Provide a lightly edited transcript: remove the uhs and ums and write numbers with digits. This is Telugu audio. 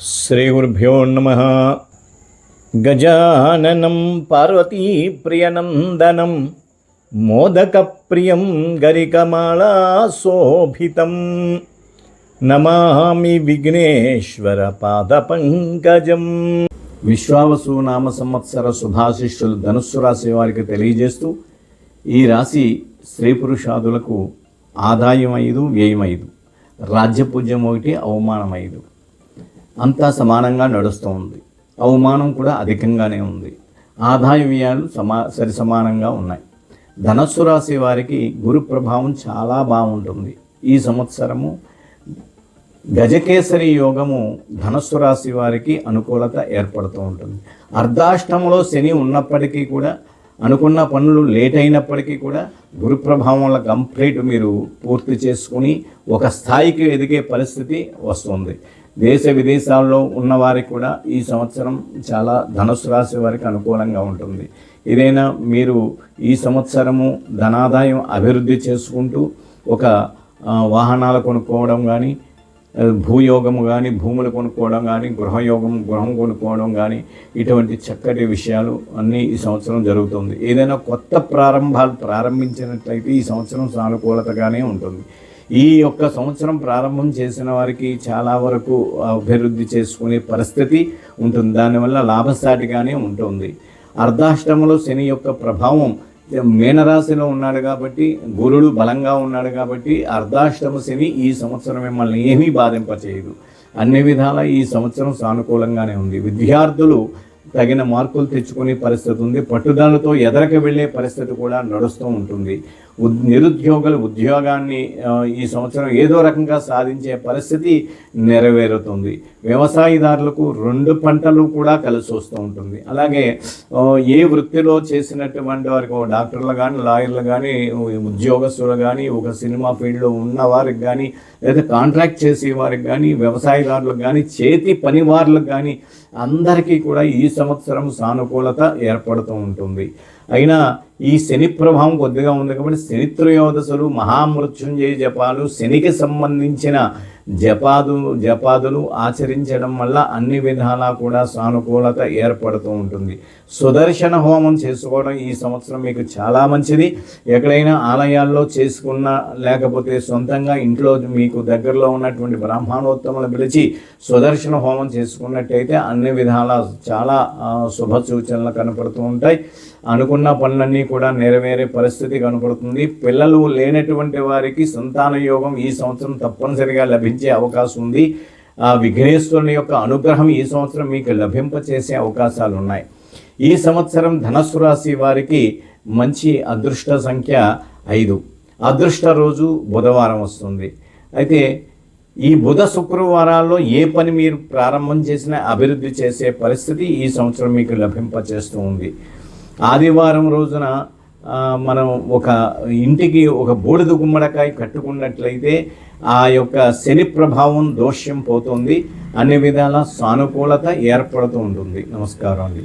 శ్రీగురుభ్యో నమః. గజాననం పార్వతీప్రియనందనం మోదకప్రియం గరికమాళాశోభితం నమామి విఘ్నేశ్వర పాదపంకజం. విశ్వావసు నామ సంవత్సర శుభాశిష్యులు ధనుస్సు రాశి వారికి తెలియజేస్తూ, ఈ రాశి స్త్రీ పురుషాదులకు ఆదాయం 5, వ్యయం 5, రాజ్యపూజ్యం 1, అవమానం 5. అంతా సమానంగా నడుస్తూ ఉంది. అవమానం కూడా అధికంగానే ఉంది. ఆదాయ వ్యయాలు సరి సమానంగా ఉన్నాయి. ధనస్సు రాశి వారికి గురు ప్రభావం చాలా బాగుంటుంది. ఈ సంవత్సరము గజకేసరి యోగము ధనస్సు రాశి వారికి అనుకూలత ఏర్పడుతూ ఉంటుంది. అర్ధాష్టమంలో శని ఉన్నప్పటికీ కూడా, అనుకున్న పనులు లేట్ అయినప్పటికీ కూడా గురు ప్రభావం వల్ల కంప్లీట్ మీరు పూర్తి చేసుకుని ఒక స్థాయికి ఎదిగే పరిస్థితి వస్తుంది. దేశ విదేశాల్లో ఉన్నవారికి కూడా ఈ సంవత్సరం చాలా ధనుసు రాశి వారికి అనుకూలంగా ఉంటుంది. ఏదైనా మీరు ఈ సంవత్సరము ధనాదాయం అభివృద్ధి చేసుకుంటూ ఒక వాహనాలు కొనుక్కోవడం కానీ, భూయోగము కానీ, భూములు కొనుక్కోవడం కానీ, గృహం కొనుక్కోవడం కానీ, ఇటువంటి చక్కటి విషయాలు అన్నీ ఈ సంవత్సరం జరుగుతుంది. ఏదైనా కొత్త ప్రారంభాలు ప్రారంభించినట్లయితే ఈ సంవత్సరం సానుకూలతగానే ఉంటుంది. ఈ యొక్క సంవత్సరం ప్రారంభం చేసిన వారికి చాలా వరకు అభివృద్ధి చేసుకునే పరిస్థితి ఉంటుంది. దానివల్ల లాభసాటిగానే ఉంటుంది. అర్ధాష్టమంలో శని యొక్క ప్రభావం మీనరాశిలో ఉన్నాడు కాబట్టి, గురుడు బలంగా ఉన్నాడు కాబట్టి అర్ధాష్టమ శని ఈ సంవత్సరం మిమ్మల్ని ఏమీ బాధింపచేయదు. అన్ని విధాల ఈ సంవత్సరం సానుకూలంగానే ఉంది. విద్యార్థులు తగిన మార్కులు తెచ్చుకునే పరిస్థితి ఉంది. పట్టుదలతో ఎదరకు వెళ్ళే పరిస్థితి కూడా నడుస్తూ ఉంటుంది. నిరుద్యోగులు ఉద్యోగాన్ని ఈ సంవత్సరం ఏదో రకంగా సాధించే పరిస్థితి నెరవేరుతుంది. వ్యవసాయదారులకు 2 పంటలు కూడా కలిసి వస్తూ ఉంటుంది. అలాగే ఏ వృత్తిలో చేసినటువంటి వారికి, డాక్టర్లు కానీ, లాయర్లు కానీ, ఉద్యోగస్తులు కానీ, ఒక సినిమా ఫీల్డ్లో ఉన్న వారికి కానీ, లేదా కాంట్రాక్ట్ చేసే వారికి కానీ, వ్యవసాయదారులకు కానీ, చేతి పనివారులకు కానీ అందరికీ కూడా ఈ సంవత్సరం సానుకూలత ఏర్పడుతూ ఉంటుంది. అయినా ఈ శని ప్రభావం కొద్దిగా ఉంది కాబట్టి శని త్రయోదశులు, మహామృత్యుంజయ జపాలు, శనికి సంబంధించిన జపాదులు ఆచరించడం వల్ల అన్ని విధాలా కూడా సానుకూలత ఏర్పడుతూ ఉంటుంది. సుదర్శన హోమం చేసుకోవడం ఈ సంవత్సరం మీకు చాలా మంచిది. ఎక్కడైనా ఆలయాల్లో చేసుకున్నా, లేకపోతే సొంతంగా ఇంట్లో మీకు దగ్గరలో ఉన్నటువంటి బ్రాహ్మణోత్తములు పిలిచి సుదర్శన హోమం చేసుకున్నట్టయితే అన్ని విధాలా చాలా శుభ సూచనలు కనపడుతూ ఉంటాయి. అనుకున్న పనులన్నీ కూడా నెరవేరే పరిస్థితి కనపడుతుంది. పిల్లలు లేనటువంటి వారికి సంతాన యోగం ఈ సంవత్సరం తప్పనిసరిగా లభించే అవకాశం ఉంది. ఆ విఘ్నేశ్వరుని యొక్క అనుగ్రహం ఈ సంవత్సరం మీకు లభింపచేసే అవకాశాలు ఉన్నాయి. ఈ సంవత్సరం ధనస్సు రాశి వారికి మంచి అదృష్ట సంఖ్య 5. అదృష్ట రోజు బుధవారం వస్తుంది. అయితే ఈ బుధ శుక్రవారాల్లో ఏ పని మీరు ప్రారంభం చేసినా అభివృద్ధి చేసే పరిస్థితి ఈ సంవత్సరం మీకు లభింపచేస్తూ ఉంది. ఆదివారం రోజున మనం ఒక ఇంటికి ఒక బూడిద గుమ్మడికాయ కట్టుకున్నట్లయితే ఆ యొక్క శని ప్రభావం దోష్యం పోతుంది. అన్ని విధాల సానుకూలత ఏర్పడుతూ ఉంటుంది. నమస్కారం అండి.